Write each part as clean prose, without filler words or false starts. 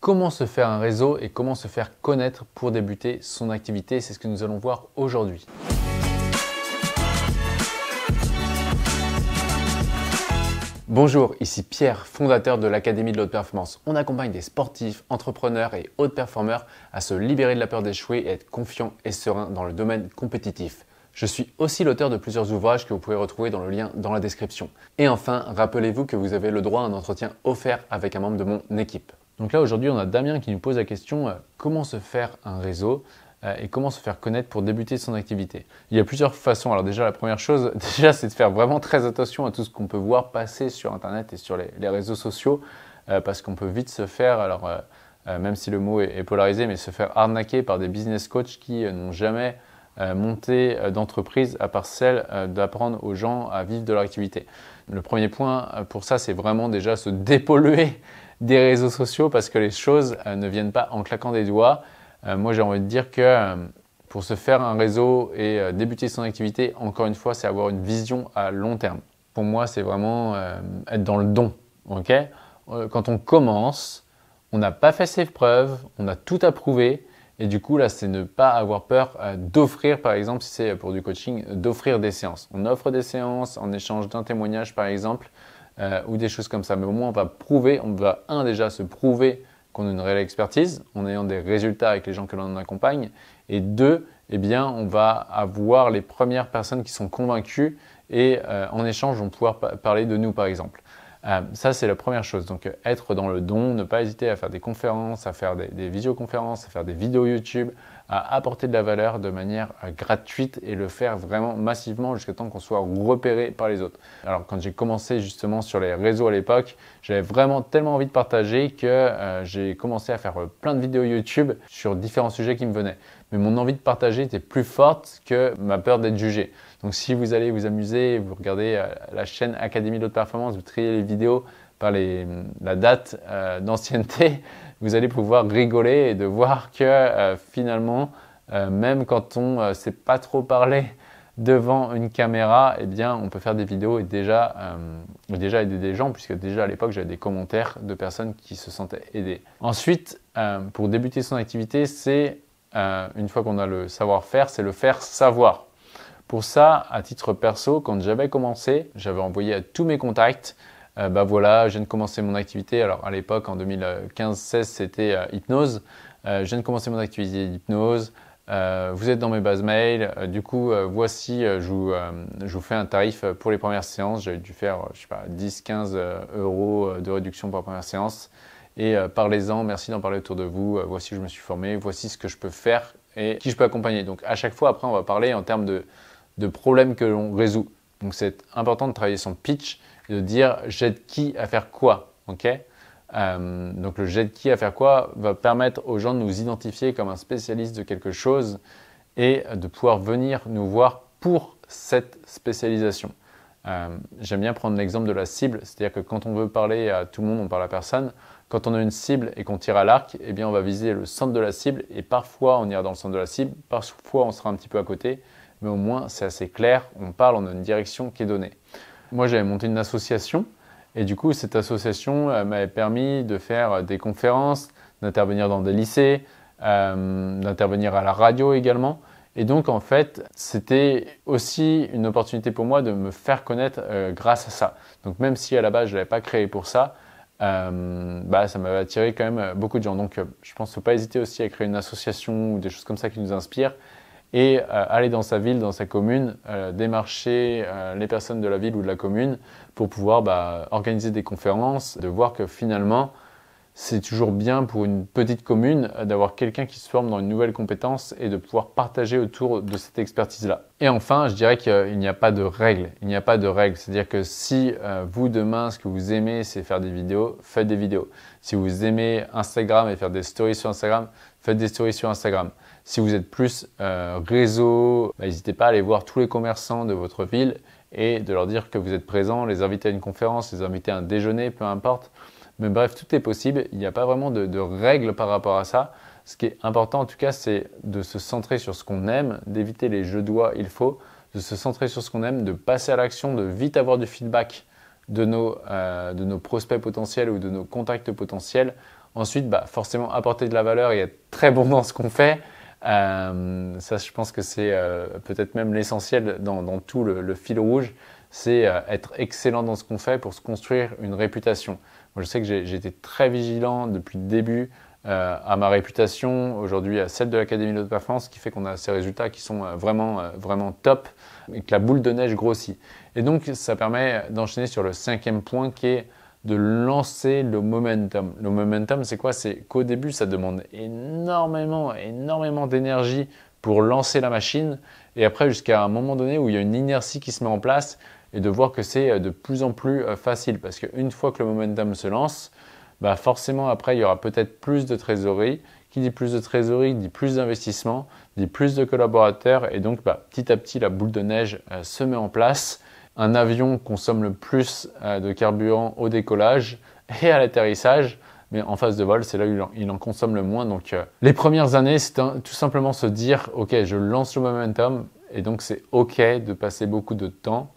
Comment se faire un réseau et comment se faire connaître pour débuter son activité, c'est ce que nous allons voir aujourd'hui. Bonjour, ici Pierre, fondateur de l'Académie de l'Haute Performance. On accompagne des sportifs, entrepreneurs et hautes performeurs à se libérer de la peur d'échouer et être confiants et sereins dans le domaine compétitif. Je suis aussi l'auteur de plusieurs ouvrages que vous pouvez retrouver dans le lien dans la description. Et enfin, rappelez-vous que vous avez le droit à un entretien offert avec un membre de mon équipe. Donc là, aujourd'hui, on a Damien qui nous pose la question comment se faire un réseau et comment se faire connaître pour débuter son activité. Il y a plusieurs façons. Alors déjà, la première chose, c'est de faire vraiment très attention à tout ce qu'on peut voir passer sur Internet et sur les réseaux sociaux parce qu'on peut vite se faire, même si le mot est polarisé, mais se faire arnaquer par des business coachs qui n'ont jamais monté d'entreprise à part celle d'apprendre aux gens à vivre de leur activité. Le premier point pour ça, c'est vraiment déjà se dépolluer des réseaux sociaux parce que les choses ne viennent pas en claquant des doigts. Moi, j'ai envie de dire que pour se faire un réseau et débuter son activité, encore une fois, c'est avoir une vision à long terme. Pour moi, c'est vraiment être dans le don. Okay, quand on commence, on n'a pas fait ses preuves, on a tout approuvé. Et du coup, là, c'est ne pas avoir peur d'offrir, par exemple, si c'est pour du coaching, d'offrir des séances. On offre des séances en échange d'un témoignage, par exemple, ou des choses comme ça. Mais au moins, on va prouver, on va déjà se prouver qu'on a une réelle expertise en ayant des résultats avec les gens que l'on accompagne. Et deux, eh bien, on va avoir les premières personnes qui sont convaincues et en échange, vont pouvoir parler de nous, par exemple. Ça, c'est la première chose. Donc, être dans le don, ne pas hésiter à faire des conférences, à faire des visioconférences, à faire des vidéos YouTube, à apporter de la valeur de manière gratuite et le faire vraiment massivement jusqu'à temps qu'on soit repéré par les autres. Alors, quand j'ai commencé justement sur les réseaux à l'époque, j'avais vraiment tellement envie de partager que j'ai commencé à faire plein de vidéos YouTube sur différents sujets qui me venaient. Mais mon envie de partager était plus forte que ma peur d'être jugé. Donc si vous allez vous amuser, vous regardez la chaîne Académie de l'Haute Performance, vous triez les vidéos par la date d'ancienneté, vous allez pouvoir rigoler et de voir que finalement, même quand on ne sait pas trop parler devant une caméra, eh bien, on peut faire des vidéos et déjà aider des gens, puisque déjà à l'époque, j'avais des commentaires de personnes qui se sentaient aidées. Ensuite, pour débuter son activité, c'est une fois qu'on a le savoir-faire, c'est le faire savoir. Pour ça, à titre perso, quand j'avais commencé, j'avais envoyé à tous mes contacts, voilà, je viens de commencer mon activité. Alors à l'époque, en 2015-16, c'était hypnose. Je viens de commencer mon activité d'hypnose. Vous êtes dans mes bases mail. Du coup, voici, je vous fais un tarif pour les premières séances. J'avais dû faire, je sais pas, 10-15 euros de réduction pour la première séance. Et parlez-en, merci d'en parler autour de vous. Voici où je me suis formé, voici ce que je peux faire et qui je peux accompagner. Donc à chaque fois, après, on va parler en termes de problèmes que l'on résout. Donc c'est important de travailler son pitch et de dire j'aide qui à faire quoi. Okay, donc le j'aide qui à faire quoi va permettre aux gens de nous identifier comme un spécialiste de quelque chose et de pouvoir venir nous voir pour cette spécialisation. J'aime bien prendre l'exemple de la cible, c'est-à-dire que quand on veut parler à tout le monde, on parle à personne. Quand on a une cible et qu'on tire à l'arc, eh bien on va viser le centre de la cible et parfois on ira dans le centre de la cible, parfois on sera un petit peu à côté, mais au moins c'est assez clair, on parle, on a une direction qui est donnée. Moi j'avais monté une association et du coup cette association m'avait permis de faire des conférences, d'intervenir dans des lycées, d'intervenir à la radio également. Et donc en fait c'était aussi une opportunité pour moi de me faire connaître grâce à ça. Donc même si à la base je ne l'avais pas créé pour ça, ça m'avait attiré quand même beaucoup de gens. Donc je pense qu'il ne faut pas hésiter aussi à créer une association ou des choses comme ça qui nous inspirent et aller dans sa ville, dans sa commune, démarcher les personnes de la ville ou de la commune pour pouvoir organiser des conférences, de voir que finalement c'est toujours bien pour une petite commune d'avoir quelqu'un qui se forme dans une nouvelle compétence et de pouvoir partager autour de cette expertise-là. Et enfin, je dirais qu'il n'y a pas de règle. Il n'y a pas de règle. C'est-à-dire que si vous, demain, ce que vous aimez, c'est faire des vidéos, faites des vidéos. Si vous aimez Instagram et faire des stories sur Instagram, faites des stories sur Instagram. Si vous êtes plus réseau, n'hésitez pas à aller voir tous les commerçants de votre ville et de leur dire que vous êtes présent, les inviter à une conférence, les inviter à un déjeuner, peu importe. Mais bref, tout est possible. Il n'y a pas vraiment de règles par rapport à ça. Ce qui est important en tout cas, c'est de se centrer sur ce qu'on aime, d'éviter les je dois, il faut, de se centrer sur ce qu'on aime, de passer à l'action, de vite avoir du feedback de nos prospects potentiels ou de nos contacts potentiels Ensuite, forcément apporter de la valeur et être très bon dans ce qu'on fait. Ça, je pense que c'est peut-être même l'essentiel dans tout le fil rouge, c'est être excellent dans ce qu'on fait pour se construire une réputation. Moi, je sais que j'ai été très vigilant depuis le début à ma réputation, aujourd'hui à celle de l'Académie de l'Haute Performance, ce qui fait qu'on a ces résultats qui sont vraiment top et que la boule de neige grossit. Et donc, ça permet d'enchaîner sur le 5e point qui est de lancer le momentum. Le momentum, c'est quoi? C'est qu'au début, ça demande énormément d'énergie pour lancer la machine. Et après, jusqu'à un moment donné où il y a une inertie qui se met en place et de voir que c'est de plus en plus facile. Parce qu'une fois que le momentum se lance, forcément, après, il y aura peut-être plus de trésorerie. Qui dit plus de trésorerie, dit plus d'investissement, dit plus de collaborateurs. Et donc, petit à petit, la boule de neige se met en place. Un avion consomme le plus de carburant au décollage et à l'atterrissage, mais en phase de vol, c'est là où il en consomme le moins. Donc, les premières années, c'est tout simplement se dire, OK, je lance le momentum, et donc c'est OK de passer beaucoup de temps,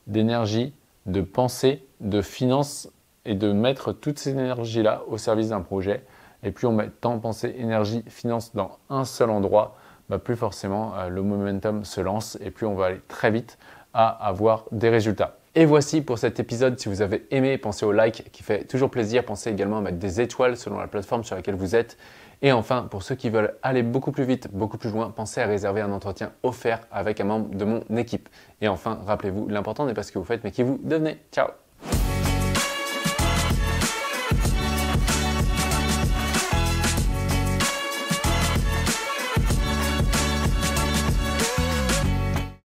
d'énergie, de pensée, de finances, et de mettre toutes ces énergies-là au service d'un projet. Et plus on met temps, pensée, énergie, finances dans un seul endroit, plus forcément le momentum se lance, et plus on va aller très vite à avoir des résultats. Et voici pour cet épisode. Si vous avez aimé, pensez au like qui fait toujours plaisir. Pensez également à mettre des étoiles selon la plateforme sur laquelle vous êtes. Et enfin, pour ceux qui veulent aller beaucoup plus vite, beaucoup plus loin, pensez à réserver un entretien offert avec un membre de mon équipe. Et enfin, rappelez-vous, l'important n'est pas ce que vous faites, mais qui vous devenez. Ciao!